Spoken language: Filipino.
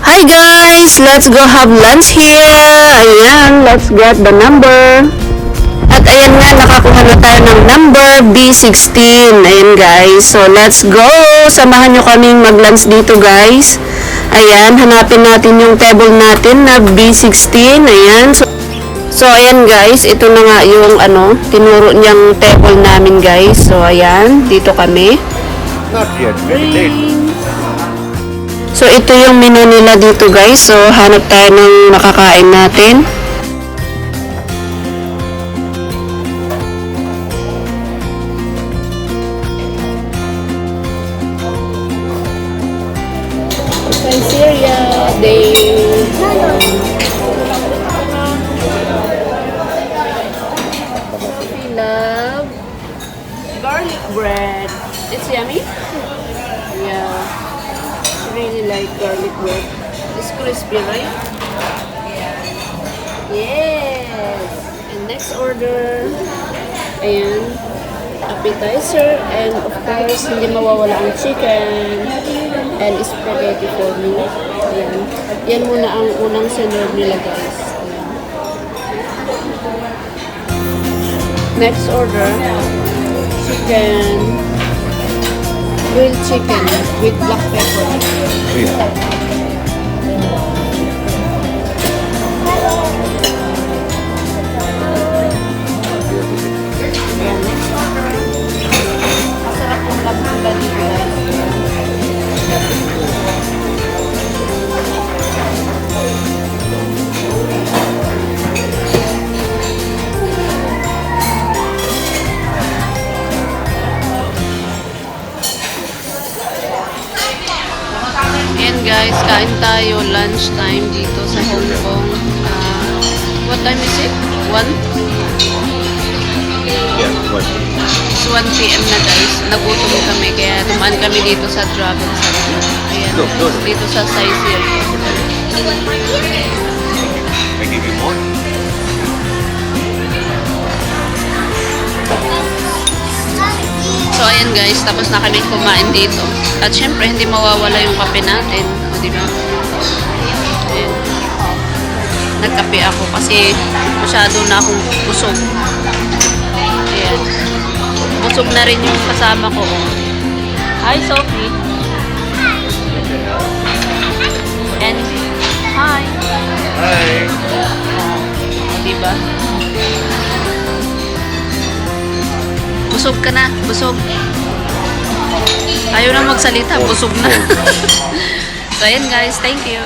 Hi guys! Let's go have lunch here! Ayan, let's get the number. At ayan nga, nakakuha na tayo ng number B16. Ayan guys, so let's go! Samahan nyo kaming mag-lunch dito guys. Ayan, hanapin natin yung table natin na B16. Ayan, so ayan guys, ito na nga yung tinuro niyang table namin guys. So ayan, dito kami. Not yet, very late. So, ito yung menu nila dito guys. So, hanap tayo ng makakain natin. Syria day. I love garlic bread. It's yummy? Yeah. Really like garlic bread. It's crispy, right? Yes! And next order, ayan, appetizer, and of course, hindi mawawala ang chicken and spaghetti for me. Ayan. Yan muna ang unang sinerve nila, guys. Ayan. Next order, chicken. Grilled chicken with black pepper. Masarap yung labula dito guys. Ayan guys, kain tayo lunch time dito sa Hong Kong. What time is it? 1? Yeah, what? It's 1 p.m. na guys. Nagutom kami kaya dumaan kami dito sa Dragon Center. Ayan, dito sa Sizeer. I give you more? So ayan guys, tapos na kami kumain dito. At syempre, hindi mawawala yung kape natin. O diba? Ayan. Nagkape ako kasi masyado na akong busog. Ayan. Busog na rin yung kasama ko. Hi Sophie! And hi! Hi! O diba? Busog ka na, busog. Ayaw na magsalita, busog na. So, ayan guys, thank you.